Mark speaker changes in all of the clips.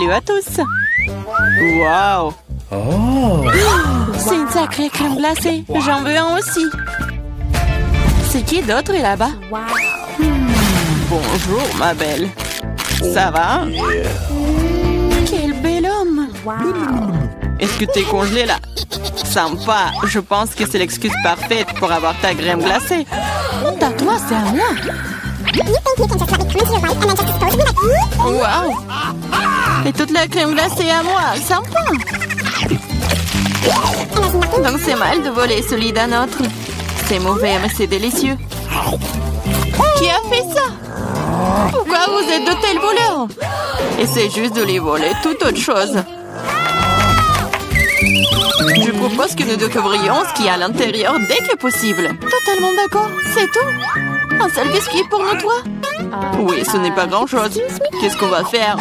Speaker 1: Salut à tous. Waouh. C'est une sacrée crème glacée. J'en veux un aussi. C'est qui d'autre est là-bas? Bonjour, ma belle. Ça va? Quel bel homme. Est-ce que t'es congelé là? Sympa. Je pense que c'est l'excuse parfaite pour avoir ta crème glacée. Honte à toi, c'est à moi. Waouh. Et toute la crème glacée à moi. Sympa. Donc c'est mal de voler celui d'un autre. C'est mauvais, mais c'est délicieux. Qui a fait ça? Pourquoi vous êtes de tels voleurs? Essayez juste de les voler, toute autre chose. Je propose que nous découvrions ce qu'il y a à l'intérieur dès que possible. Totalement d'accord, c'est tout. Un seul biscuit pour nous trois? Oui, ce n'est pas grand-chose. Qu'est-ce qu'on va faire?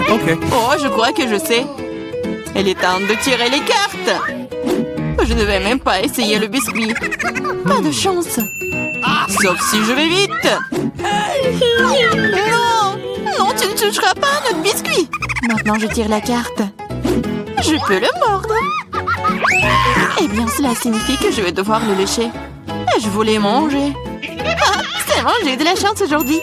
Speaker 2: Ok.
Speaker 1: Oh, je crois que je sais. Il est temps de tirer les cartes. Je ne vais même pas essayer le biscuit. Pas de chance. Sauf si je vais vite. Non! Non, tu ne toucheras pas à notre biscuit. Maintenant, je tire la carte. Je peux le mordre. Eh bien, cela signifie que je vais devoir le lécher. Je voulais manger. Ah, c'est bon, j'ai eu de la chance aujourd'hui.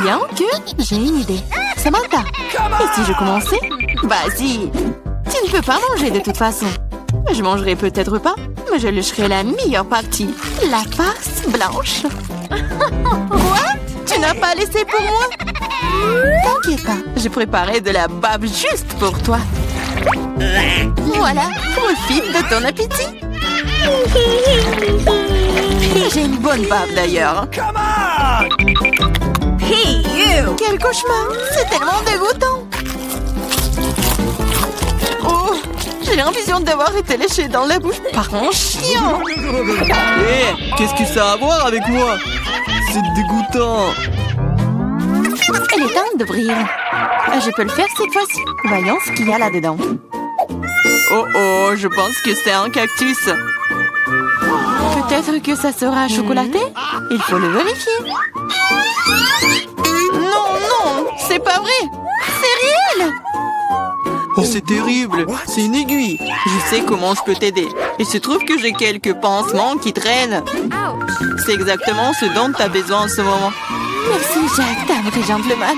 Speaker 1: Bien que j'ai une idée. Samantha, et si je commençais? Vas-y. Tu ne peux pas manger de toute façon. Je mangerai peut-être pas, mais je lécherai la meilleure partie. La face blanche. Quoi? Tu n'as pas laissé pour moi? T'inquiète pas, j'ai préparé de la bave juste pour toi. Voilà, profite de ton appétit. J'ai une bonne bave d'ailleurs. Hey, you! Quel cauchemar! C'est tellement dégoûtant! Oh! J'ai l'impression d'avoir été léchée dans la bouche par un chien!
Speaker 2: Hé, qu'est-ce que ça a à voir avec moi? C'est dégoûtant!
Speaker 1: Il est temps d'ouvrir. Je peux le faire cette fois-ci. Voyons ce qu'il y a là-dedans. Oh oh, je pense que c'est un cactus. Peut-être que ça sera chocolaté? Il faut le vérifier. Non, non, c'est pas vrai. C'est réel.
Speaker 2: Oh, c'est terrible! C'est une aiguille!
Speaker 1: Je sais comment je peux t'aider. Il se trouve que j'ai quelques pansements qui traînent. C'est exactement ce dont tu as besoin en ce moment. Merci, Jack, t'es un vrai gentleman.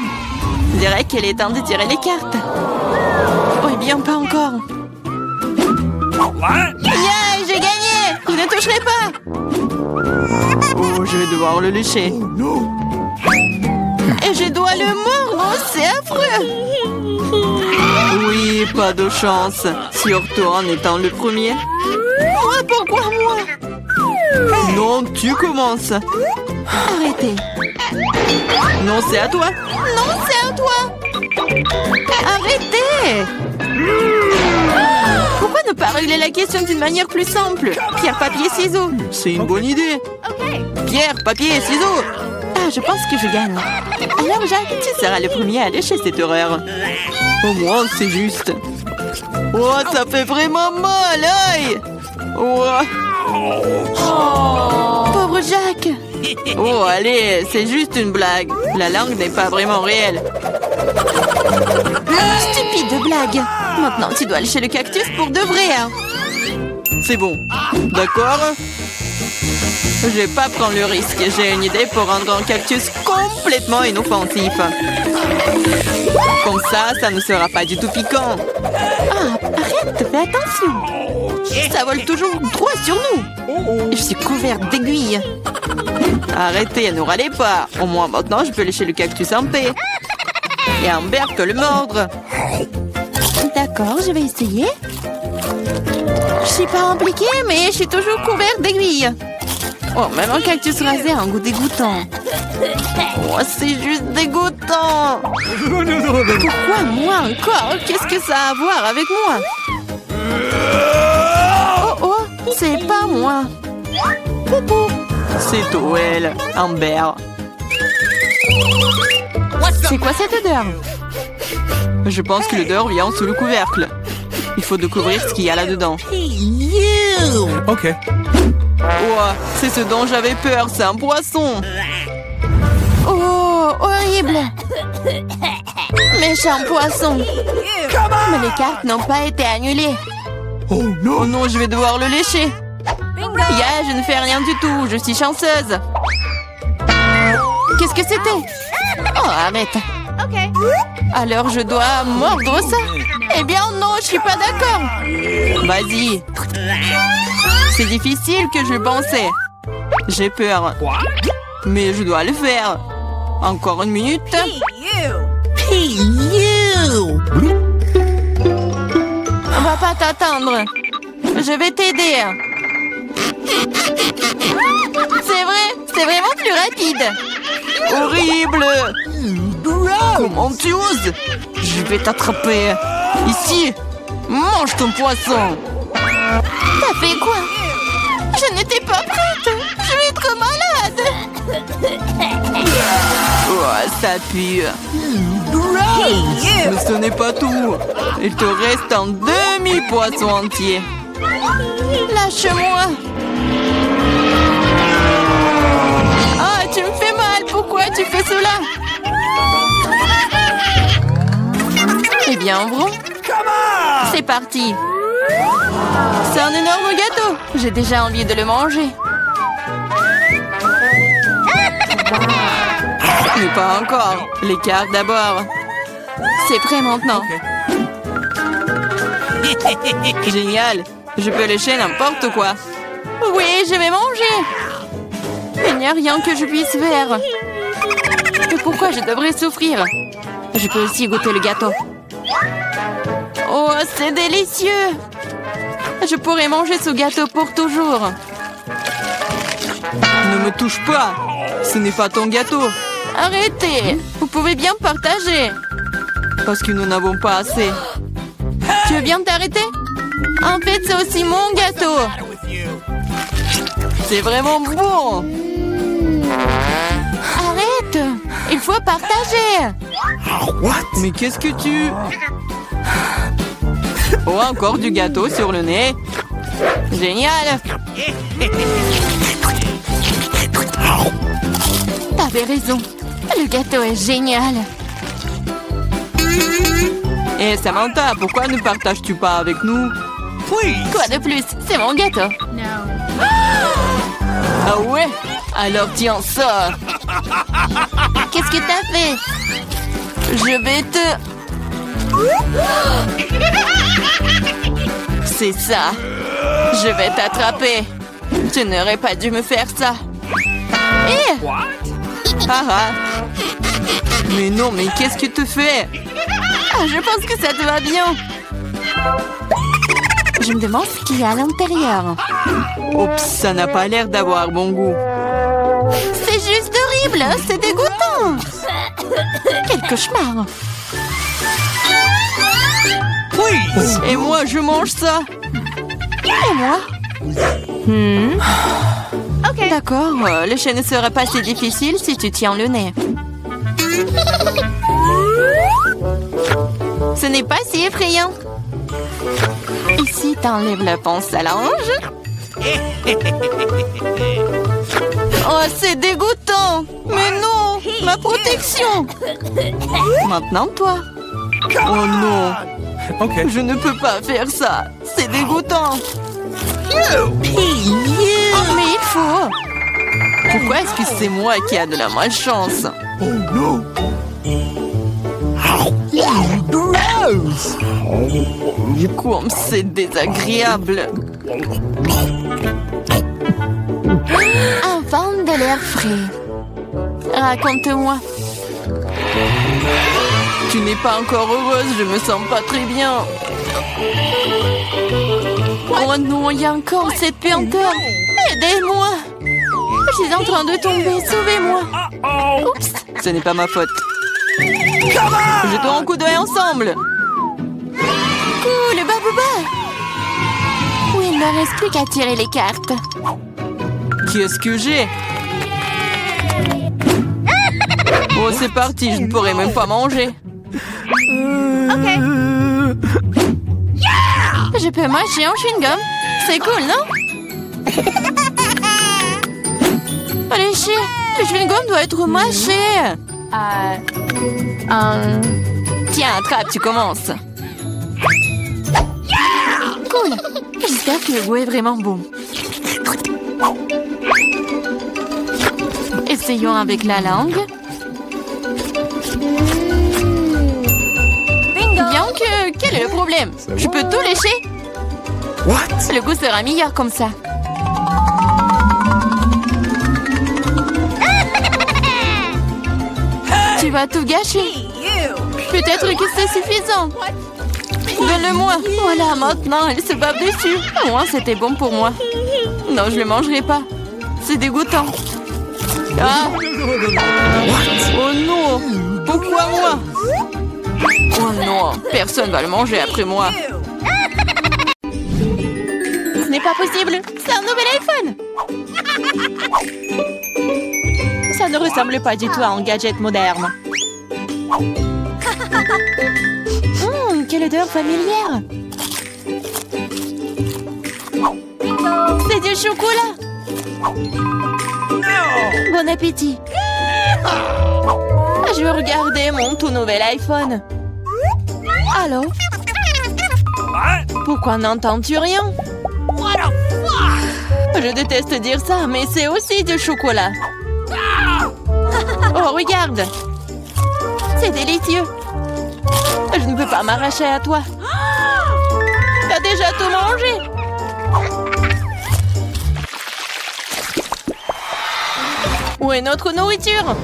Speaker 1: Je dirais qu'il est temps de tirer les cartes. Oh, bien, pas encore. Yeah, j'ai gagné! Je ne toucherai pas!
Speaker 2: Oh, je vais devoir le lécher.
Speaker 1: Et je dois le mordre, c'est affreux!
Speaker 2: Oui, pas de chance. Surtout en étant le premier.
Speaker 1: Moi, pourquoi moi?
Speaker 2: Non, tu commences.
Speaker 1: Arrêtez.
Speaker 2: Non, c'est à toi.
Speaker 1: Non, c'est à toi. Arrêtez. Pourquoi ne pas régler la question d'une manière plus simple? Pierre, papier, ciseaux.
Speaker 2: C'est une bonne idée.
Speaker 1: Pierre, papier, ciseaux. Ah, je pense que je gagne. Alors, Jacques, tu seras le premier à lécher cette horreur.
Speaker 2: Au moins, c'est juste. Oh, ça fait vraiment mal, aïe! Oh.
Speaker 1: Pauvre Jacques.
Speaker 2: Oh, allez, c'est juste une blague. La langue n'est pas vraiment réelle.
Speaker 1: Stupide blague. Maintenant, tu dois lécher le cactus pour de vrai. Hein.
Speaker 2: C'est bon. D'accord? Je vais pas prendre le risque. J'ai une idée pour rendre un cactus complètement inoffensif. Comme ça ne sera pas du tout piquant.
Speaker 1: Ah, arrête, fais attention. Ça vole toujours droit sur nous. Je suis couverte d'aiguilles.
Speaker 2: Arrêtez, ne râlez pas. Au moins maintenant, je peux lécher le cactus en paix. Et Amber peut le mordre.
Speaker 1: D'accord, je vais essayer. Je suis pas impliquée, mais je suis toujours couverte d'aiguilles. Oh, même un cactus rasé a un goût dégoûtant. Oh, c'est juste dégoûtant. Pourquoi moi encore? Qu'est-ce que ça a à voir avec moi? Oh, oh, c'est pas moi. Poupou.
Speaker 2: C'est Toel, Amber.
Speaker 1: C'est quoi cette odeur?
Speaker 2: Je pense que l'odeur vient sous le couvercle. Il faut découvrir ce qu'il y a là-dedans. Ok. Oh, c'est ce dont j'avais peur, c'est un poisson.
Speaker 1: Oh, horrible. Méchant poisson. Mais les cartes n'ont pas été annulées.
Speaker 2: Oh non, je vais devoir le lécher. Ya, je ne fais rien du tout. Je suis chanceuse.
Speaker 1: Qu'est-ce que c'était? Oh, arrête. Alors je dois mordre ça? Eh bien non, je suis pas d'accord.
Speaker 2: Vas-y. C'est difficile que je pensais. J'ai peur. Mais je dois le faire. Encore une minute.
Speaker 1: On va pas t'attendre. Je vais t'aider. C'est vrai, c'est vraiment plus rapide.
Speaker 2: Horrible! Comment tu oses? Je vais t'attraper. Ici. Mange ton poisson.
Speaker 1: T'as fait quoi? Je n'étais pas prête. Je vais être malade.
Speaker 2: Oh, ça pue. Mais ce n'est pas tout. Il te reste un demi-poisson entier.
Speaker 1: Lâche-moi. Ah, tu me fais mal. Pourquoi tu fais cela? Eh bien, bon. C'est parti. C'est un énorme gâteau. J'ai déjà envie de le manger.
Speaker 2: Mais pas encore. Les cartes d'abord.
Speaker 1: C'est prêt maintenant.
Speaker 2: Génial. Je peux lécher n'importe quoi.
Speaker 1: Oui, je vais manger. Il n'y a rien que je puisse faire. Et pourquoi je devrais souffrir? Je peux aussi goûter le gâteau. Oh, c'est délicieux. Je pourrais manger ce gâteau pour toujours.
Speaker 2: Ne me touche pas. Ce n'est pas ton gâteau.
Speaker 1: Arrêtez. Vous pouvez bien partager.
Speaker 2: Parce que nous n'avons pas assez.
Speaker 1: Tu veux bien t'arrêter? En fait, c'est aussi mon gâteau.
Speaker 2: C'est vraiment bon.
Speaker 1: Arrête. Il faut partager.
Speaker 2: Mais qu'est-ce que tu... Oh, encore du gâteau sur le nez.
Speaker 1: Génial. T'avais raison. Le gâteau est génial.
Speaker 2: Et Samantha, pourquoi ne partages-tu pas avec nous?
Speaker 1: Quoi de plus? C'est mon gâteau.
Speaker 2: Ah ouais? Alors tiens ça.
Speaker 1: Qu'est-ce que t'as fait?
Speaker 2: Je vais te... C'est ça. Je vais t'attraper. Tu n'aurais pas dû me faire ça.
Speaker 1: Eh!
Speaker 2: Ah. Mais non, mais qu'est-ce que tu fais?
Speaker 1: Ah, je pense que ça te va bien. Je me demande ce qu'il y a à l'intérieur.
Speaker 2: Oups, ça n'a pas l'air d'avoir bon goût.
Speaker 1: C'est juste horrible, c'est dégoûtant. Quel cauchemar.
Speaker 2: Et moi, je mange ça.
Speaker 1: Et moi?
Speaker 2: Ok. D'accord, le chien ne sera pas si difficile si tu tiens le nez.
Speaker 1: Ce n'est pas si effrayant. Ici, t'enlèves la pince à linge.
Speaker 2: Oh, c'est dégoûtant. Mais non, ma protection. Maintenant, toi. Oh non. Okay. Je ne peux pas faire ça. C'est dégoûtant.
Speaker 1: Mais il faut.
Speaker 2: Pourquoi est-ce que c'est moi qui a de la malchance? Oh non. Comme c'est désagréable.
Speaker 1: Un vent de l'air frais. Raconte-moi.
Speaker 2: Tu n'es pas encore heureuse, je me sens pas très bien.
Speaker 1: Oh non, il y a encore cette puanteur. Aidez-moi. Je suis en train de tomber, sauvez-moi. Oups.
Speaker 2: Ce n'est pas ma faute. Jetons un coup d'œil ensemble.
Speaker 1: Cool, Babouba. Oui, il ne reste plus qu'à tirer les cartes.
Speaker 2: Qu'est-ce que j'ai? Oh, c'est parti, je ne pourrai même pas manger.
Speaker 1: Ok. Je peux mâcher un chewing-gum. C'est cool, non? Le chewing-gum doit être mâché.
Speaker 2: Tiens, attrape, tu commences. Cool. J'espère que le goût est vraiment bon. Essayons avec la langue. Bien que... Quel est le problème? Je peux tout lécher? Le goût sera meilleur comme ça. Tu vas tout gâcher. Peut-être que c'est suffisant. Donne-le-moi. Voilà, maintenant, elle se bave dessus. Au moins, c'était bon pour moi. Non, je ne le mangerai pas. C'est dégoûtant. Ah. Oh non. Pourquoi moi? Oh non, personne va le manger après moi. Ce n'est pas possible. C'est un nouvel iPhone. Ça ne ressemble pas du tout à un gadget moderne. Quelle odeur familière! C'est du chocolat! Bon appétit! Je veux regarder mon tout nouvel iPhone. Allô? Pourquoi n'entends-tu rien? Je déteste dire ça, mais c'est aussi du chocolat. Oh, regarde! C'est délicieux! Je ne peux pas m'arracher à toi. T'as déjà tout mangé. Où est notre nourriture?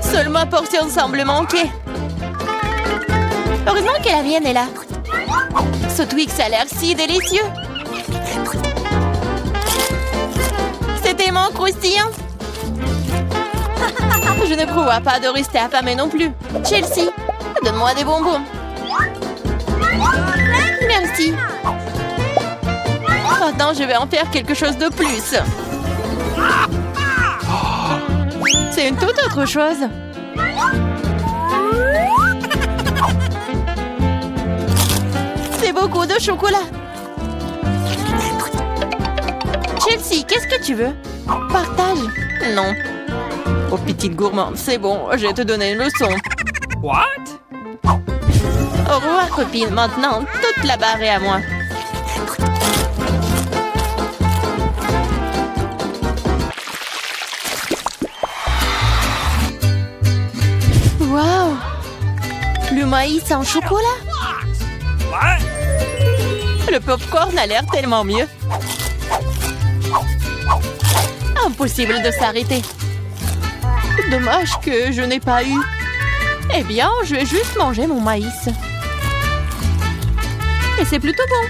Speaker 2: Seule ma portion semble manquer. Heureusement que la mienne est là. Ce Twix a l'air si délicieux. C'est tellement croustillant. Je ne prévois pas de rester affamée non plus. Chelsea, donne-moi des bonbons. Merci. Maintenant, je vais en faire quelque chose de plus. C'est une toute autre chose. C'est beaucoup de chocolat. Chelsea, qu'est-ce que tu veux? Partage. Non. Oh, petite gourmande, c'est bon, je vais te donner une leçon.
Speaker 3: What?
Speaker 2: Au revoir, copine. Maintenant, toute la barre est à moi. Waouh! Le maïs en chocolat?
Speaker 3: What?
Speaker 2: Le popcorn a l'air tellement mieux. Impossible de s'arrêter. Dommage que je n'ai pas eu. Eh bien, je vais juste manger mon maïs. Et c'est plutôt bon.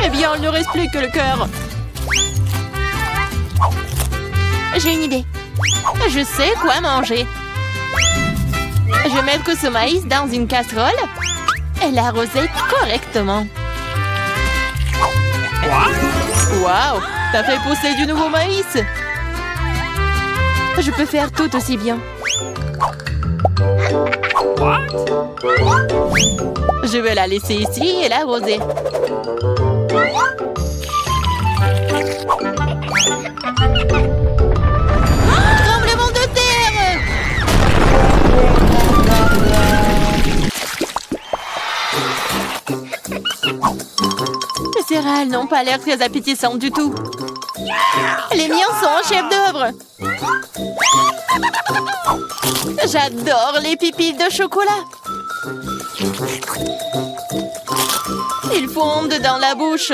Speaker 2: Eh bien, il ne reste plus que le cœur. J'ai une idée. Je sais quoi manger. Je vais mettre ce maïs dans une casserole et l'arroser correctement. Waouh! T'as fait pousser du nouveau maïs! Je peux faire tout aussi bien. Je vais la laisser ici et l'arroser. Tremblement de terre! Les céréales n'ont pas l'air très appétissantes du tout. Les miens sont en chef d'œuvre. J'adore les pépites de chocolat. Ils fondent dans la bouche.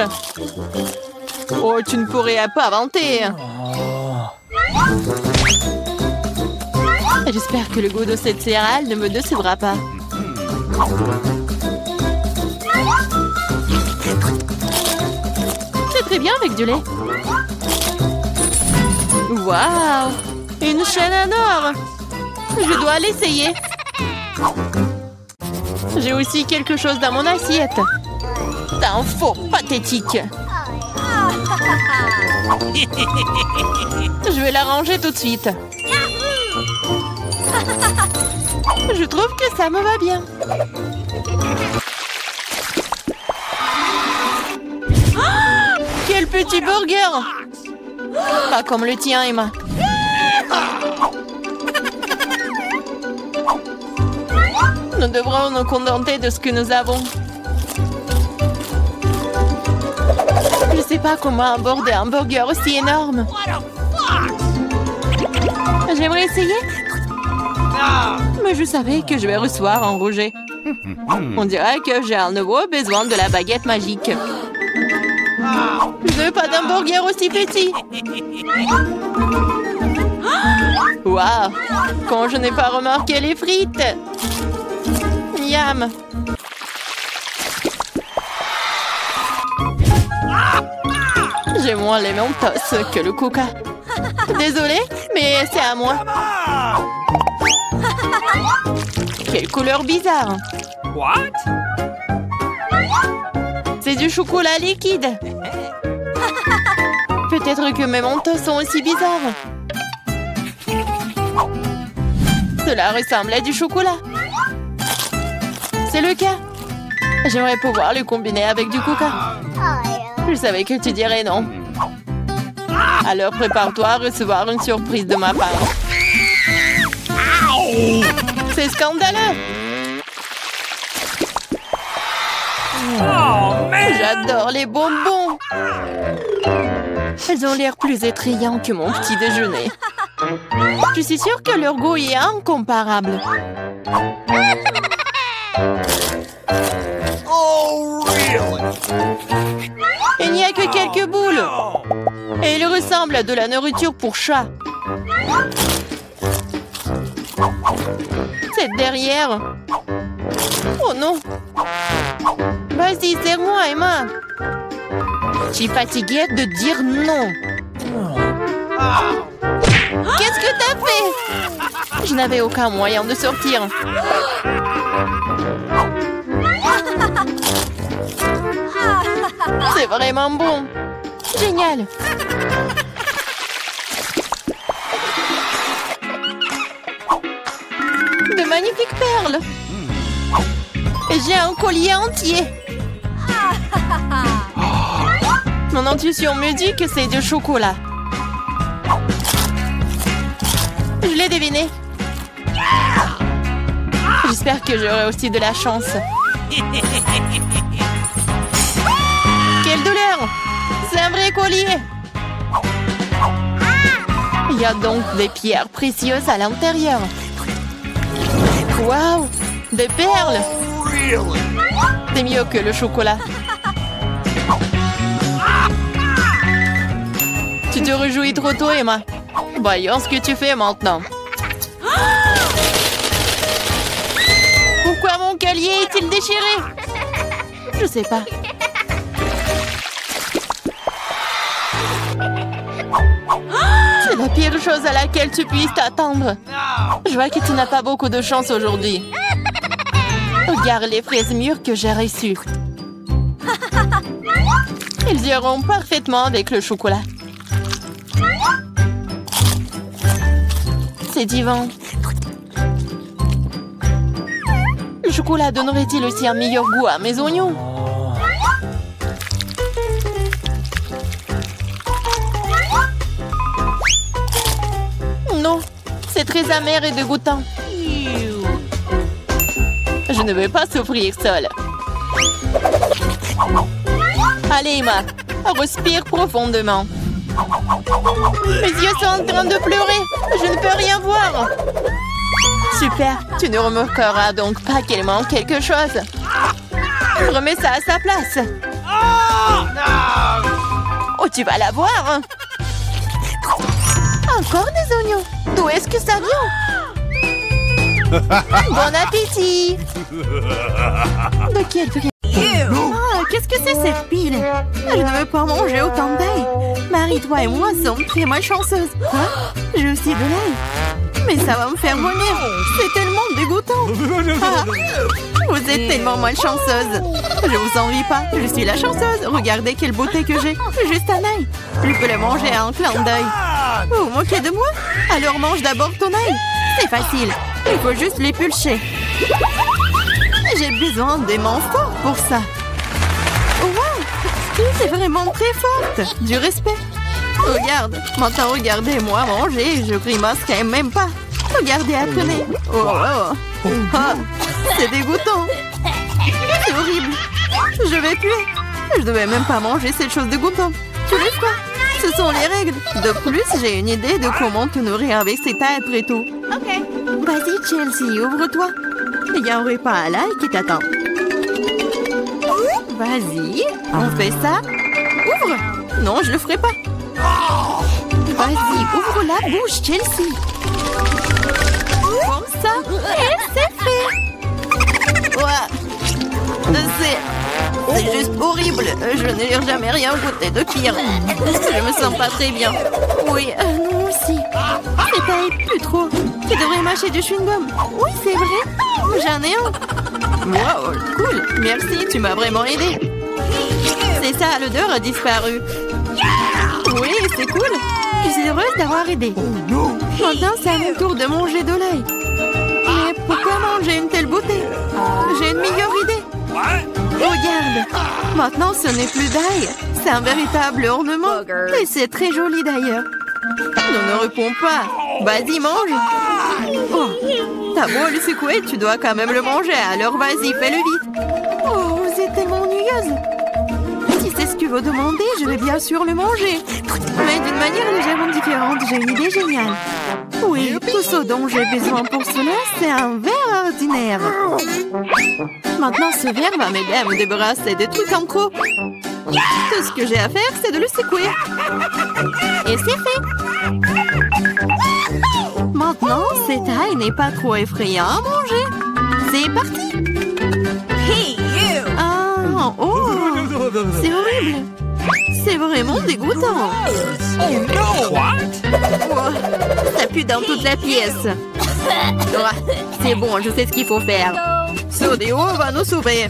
Speaker 2: Oh, tu ne pourrais pas inventer. J'espère que le goût de cette céréale ne me décevra pas. C'est très bien avec du lait. Waouh! Une chaîne en or! Je dois l'essayer. J'ai aussi quelque chose dans mon assiette. T'es un faux pathétique. Je vais la ranger tout de suite. Je trouve que ça me va bien. Oh, quel petit burger! Pas comme le tien, Emma.
Speaker 1: Nous devrons nous contenter de ce que nous avons. Je ne sais pas comment aborder un burger aussi énorme. J'aimerais essayer. Mais je savais que je vais recevoir un rejet. On dirait que j'ai à nouveau besoin de la baguette magique. Je ne veux pas d'un burger aussi petit. Waouh! Quand je n'ai pas remarqué les frites. Miam! J'ai moins les Mentos que le Coca. Désolée, mais c'est à moi. Quelle couleur bizarre.
Speaker 3: What?
Speaker 1: C'est du chocolat liquide. Peut-être que mes Mentos sont aussi bizarres. Cela ressemble à du chocolat. C'est le cas. J'aimerais pouvoir le combiner avec du Coca. Je savais que tu dirais non. Alors prépare-toi à recevoir une surprise de ma part. C'est scandaleux. J'adore les bonbons. Elles ont l'air plus attrayants que mon petit déjeuner. Je suis sûre que leur goût est incomparable. Il n'y a que quelques boules. Et ils ressemblent à de la nourriture pour chat. C'est derrière. Oh non. Vas-y, serre-moi, Emma. Je suis fatiguée de dire non. Qu'est-ce que t'as fait? Je n'avais aucun moyen de sortir. C'est vraiment bon. Génial. De magnifiques perles. J'ai un collier entier. Mon intuition me dit que c'est du chocolat. Je l'ai deviné. J'espère que j'aurai aussi de la chance. Quelle douleur! C'est un vrai collier! Il y a donc des pierres précieuses à l'intérieur. Waouh! Des perles! C'est mieux que le chocolat. Tu te réjouis trop tôt, Emma. Voyons ce que tu fais maintenant. Pourquoi mon collier est-il déchiré? Je sais pas. C'est la pire chose à laquelle tu puisses t'attendre. Je vois que tu n'as pas beaucoup de chance aujourd'hui. Regarde les fraises mûres que j'ai reçues. Ils iront parfaitement avec le chocolat. C'est divin. Le chocolat donnerait-il aussi un meilleur goût à mes oignons? Non, c'est très amer et dégoûtant. Je ne veux pas souffrir seule. Allez, Emma, respire profondément. Mes yeux sont en train de pleurer. Je ne peux rien voir. Super, tu ne remarqueras donc pas qu'il manque quelque chose. Remets ça à sa place. Oh, tu vas la voir. Encore des oignons. D'où est-ce que ça vient? Bon appétit. De quel prix? Qu'est-ce que c'est cette pile? Je ne veux pas manger autant d'ail. Marie, toi et moi sommes très malchanceuses. Quoi? J'ai aussi de l'ail. Mais ça va me faire vomir. C'est tellement dégoûtant. Ah, vous êtes tellement malchanceuse. Je vous envie pas. Je suis la chanceuse. Regardez quelle beauté que j'ai. Juste un ail. Je peux le manger à un clin d'œil. Vous vous moquez de moi? Alors mange d'abord ton ail. C'est facile. Il faut juste l'épulcher. J'ai besoin des mains fortes pour ça. Wow! C'est vraiment très forte. Du respect. Regarde. Maintenant, regardez-moi manger. Je grimacerai même pas. Regardez, apprenez. Oh, oh. Ah, c'est dégoûtant. C'est horrible. Je vais puer. Je devais même pas manger cette chose dégoûtante. Tu le feras. Ce sont les règles. De plus, j'ai une idée de comment te nourrir avec ces tas après tout.
Speaker 2: Ok.
Speaker 1: Vas-y, Chelsea, ouvre-toi. Il y a un repas à l'ail qui t'attend. Vas-y, on fait ça. Ouvre. Non, je le ferai pas. Vas-y, ouvre la bouche, Chelsea. Comme ça. Et c'est fait. Ouais. C'est juste horrible. Je n'ai jamais rien goûté de pire. Je me sens pas très bien. Oui, nous aussi. C'est pas plus trop. Tu devrais mâcher du chewing-gum. Oui, c'est vrai. J'en ai un. Wow, cool. Merci, tu m'as vraiment aidé. C'est ça, l'odeur a disparu. Oui, c'est cool. Je suis heureuse d'avoir aidé. Maintenant, c'est à mon tour de manger de l'ail. Mais pourquoi manger une telle beauté? J'ai une meilleure idée. Regarde. Maintenant, ce n'est plus d'ail. C'est un véritable ornement. Et c'est très joli d'ailleurs. Ne réponds pas. Vas-y, mange. Oh, t'as beau le secouer, tu dois quand même le manger. Alors vas-y, fais-le vite. Oh, vous êtes tellement ennuyeuse. Si c'est ce que tu veux demander, je vais bien sûr le manger. Mais d'une manière légèrement différente, j'ai une idée géniale. Oui, tout ce dont j'ai besoin pour cela, c'est un verre ordinaire. Maintenant, ce verre va m'aider à me débarrasser des trucs en trop. Tout ce que j'ai à faire, c'est de le secouer. Et c'est fait. Maintenant, cette ail n'est pas trop effrayant à manger. C'est parti.
Speaker 2: Hey, you!
Speaker 1: Ah, oh, c'est horrible. C'est vraiment dégoûtant.
Speaker 3: Oh no! What?
Speaker 1: Oh, ça pue dans toute la pièce. Oh, c'est bon, je sais ce qu'il faut faire. Ce déo va nous sauver.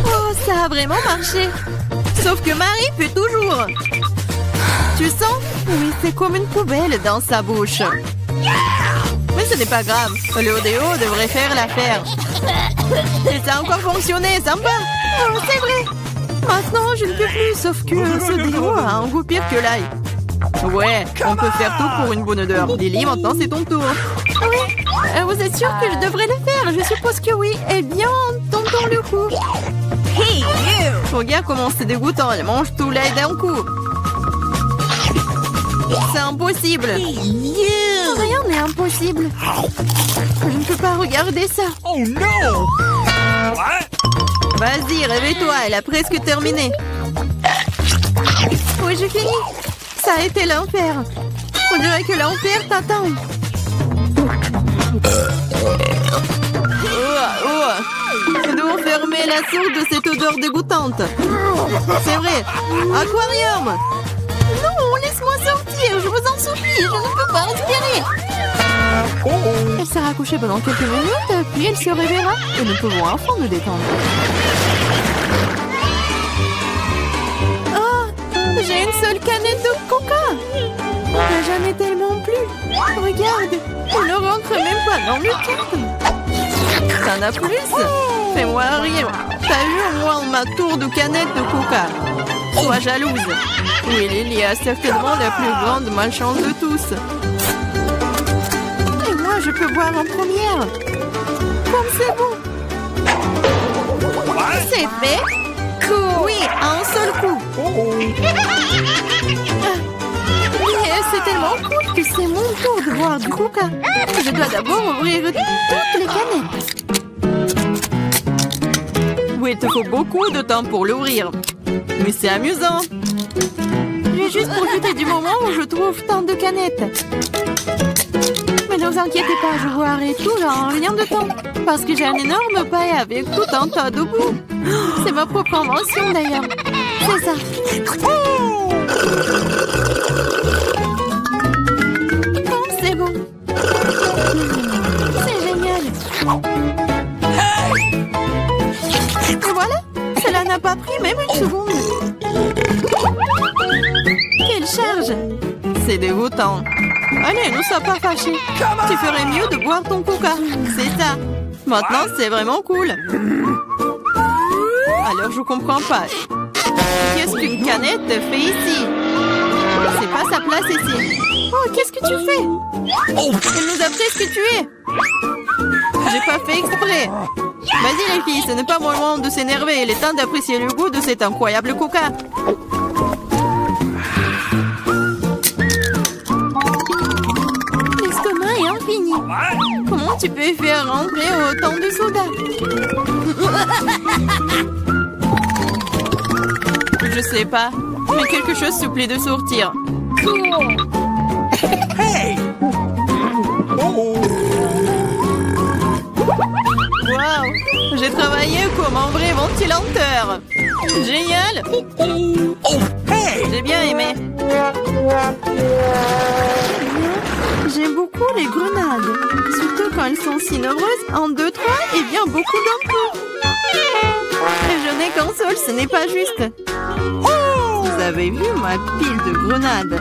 Speaker 1: Oh, ça a vraiment marché. Sauf que Marie pue toujours. Tu sens? Oui, c'est comme une poubelle dans sa bouche. Mais ce n'est pas grave. Le odéo devrait faire l'affaire. Et ça a encore fonctionné, sympa. Oh, c'est vrai. Maintenant, je ne peux plus, sauf que ce déo a un goût pire que l'ail. Ouais, on peut faire tout pour une bonne odeur. Lily, maintenant c'est ton tour. Oui, vous êtes sûr que je devrais le faire? Je suppose que oui. Eh bien, tentons le coup.
Speaker 2: Hey, you!
Speaker 1: Regarde comment c'est dégoûtant. Elle mange tout l'ail d'un coup. C'est impossible. Rien n'est impossible. Je ne peux pas regarder ça.
Speaker 3: Oh no! What?
Speaker 1: Vas-y, réveille-toi. Elle a presque terminé. Oui, j'ai fini. Ça a été l'enfer. On dirait que l'enfer t'attend. Nous devons fermer la source de cette odeur dégoûtante. C'est vrai. Aquarium. Non, laisse-moi sortir. Je vous en supplie. Je ne peux pas respirer. Elle sera couchée pendant quelques minutes, puis elle se réveillera. Et nous pouvons enfin nous détendre. Oh, j'ai une seule canette de coca. J'en ai tellement plus. Regarde, on ne rentre même pas dans le carton. T'en as plus? Fais-moi rire. T'as eu au moins ma tour de canette de coca. Sois jalouse. Oui, Lily a certainement la plus grande malchance de tous. Et moi, je peux boire en première. Comme c'est bon. C'est fait. Oui, un seul coup. Mais c'est tellement cool que c'est mon tour de boire du coca. Je dois d'abord ouvrir toutes les canettes. Oui, il te faut beaucoup de temps pour l'ouvrir. Mais c'est amusant. Je vais juste profiter du moment où je trouve tant de canettes. Mais ne vous inquiétez pas, je boirai tout en rien de temps. Parce que j'ai un énorme paille avec tout un tas de boue. C'est ma propre invention d'ailleurs. C'est ça. Oh, c'est bon. C'est génial. Et voilà, cela n'a pas pris même une seconde. Quelle charge! C'est dégoûtant. Allez, ne sois pas fâchés. Tu ferais mieux de boire ton coca. C'est ça. Maintenant, c'est vraiment cool. Alors, je comprends pas. Qu'est-ce qu'une canette fait ici? C'est pas sa place ici. Oh, qu'est-ce que tu fais? Elle nous a presque tués. J'ai pas fait exprès. Vas-y les filles, ce n'est pas mon moment de s'énerver. Il est temps d'apprécier le goût de cet incroyable coca. L'estomac est infini. Comment tu peux faire rentrer autant de soda? Je sais pas, mais quelque chose supplie de sortir.
Speaker 3: Hey!
Speaker 1: Waouh! J'ai travaillé comme un vrai ventilateur. Génial!
Speaker 3: Oh, hey!
Speaker 1: J'ai bien aimé. J'aime beaucoup les grenades. Surtout quand elles sont si nombreuses. 1, 2, 3 et bien beaucoup d'un coup. Je n'ai qu'un seul, ce n'est pas juste. Vous avez vu ma pile de grenades?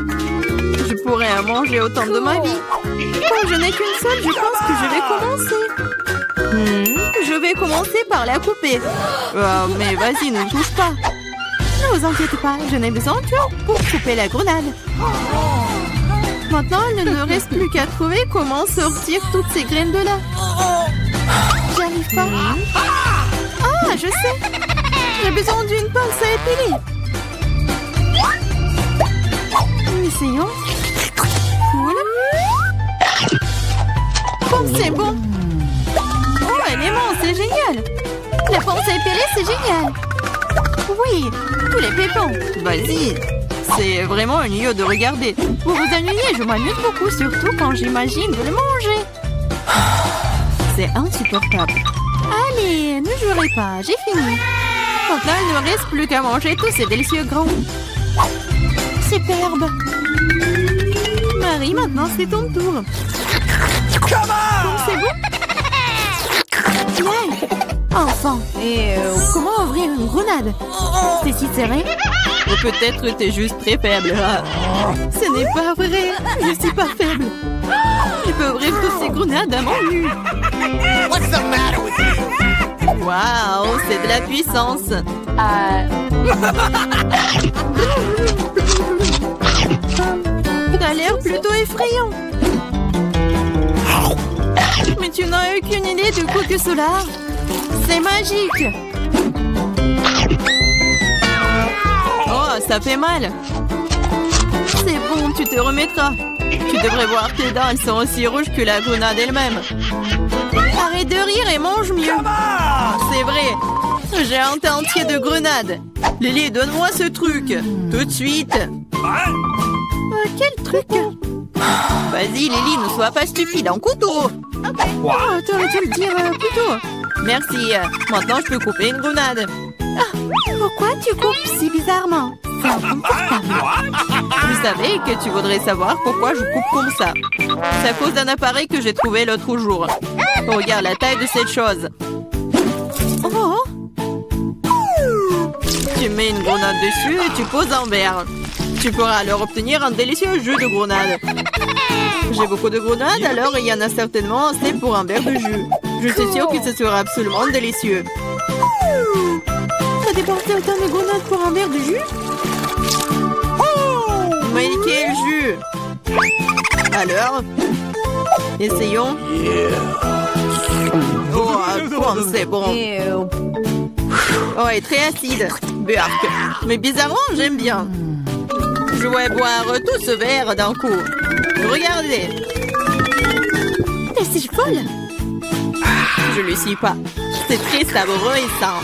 Speaker 1: Je pourrais en manger autant de ma vie. Comme je n'ai qu'une seule, je pense que je vais commencer. Je vais commencer par la couper. Mais vas-y, ne touche pas. Ne vous inquiétez pas, je n'ai besoin que pour couper la grenade. Maintenant, il ne me reste plus qu'à trouver comment sortir toutes ces graines de là. J'y arrive pas. Ah, je sais. J'ai besoin d'une pince à épiler. Essayons. Cool. Oh, c'est bon. Oh, elle est mince, c'est génial. La pince à épiler, c'est génial. Oui, tous les pépins. Vas-y. C'est vraiment ennuyeux de regarder. Vous vous ennuyez, je m'amuse beaucoup, surtout quand j'imagine de le manger. C'est insupportable. Allez, ne jouerez pas, j'ai fini. Maintenant, il ne me reste plus qu'à manger tous ces délicieux grands. Superbe. Marie, maintenant c'est ton tour. C'est bon? Ouais. Enfin. Et comment ouvrir une grenade? C'est si serré? Ou peut-être t'es juste très faible. Ce n'est pas vrai. Je suis pas faible. Je peux ouvrir toutes ces grenades à mon nu.
Speaker 3: What's the matter with you?
Speaker 1: Waouh, c'est de la puissance. Ça a l'air plutôt effrayant. Mais tu n'as aucune idée de quoi que cela. C'est magique. Oh, ça fait mal. C'est bon, tu te remettras. Tu devrais voir tes dents, elles sont aussi rouges que la grenade elle-même. Arrête de rire et mange mieux. C'est vrai. J'ai un tas entier de grenades. Lily, donne-moi ce truc. Tout de suite. Quel truc? Vas-y, Lily, ne sois pas stupide. Un couteau. Oh, t'aurais dû le dire plus tôt. Merci. Maintenant, je peux couper une grenade. Ah, pourquoi tu coupes si bizarrement? C'est inconfortable. Je savais que tu voudrais savoir pourquoi je coupe comme ça. C'est à cause d'un appareil que j'ai trouvé l'autre jour. Regarde la taille de cette chose. Oh! Tu mets une grenade dessus et tu poses un verre. Tu pourras alors obtenir un délicieux jus de grenade. J'ai beaucoup de grenades, alors il y en a certainement assez pour un verre de jus. Je suis sûre que ce sera absolument délicieux. T'as dépensé autant de grenades pour un verre de jus? Oh! Mais quel jus! Alors, essayons. Oh, c'est bon. Oh, et très acide. Burk. Mais bizarrement, j'aime bien. Je vais boire tout ce verre d'un coup. Regardez. C'est folle. Je le suis pas. C'est très savoureux et sain.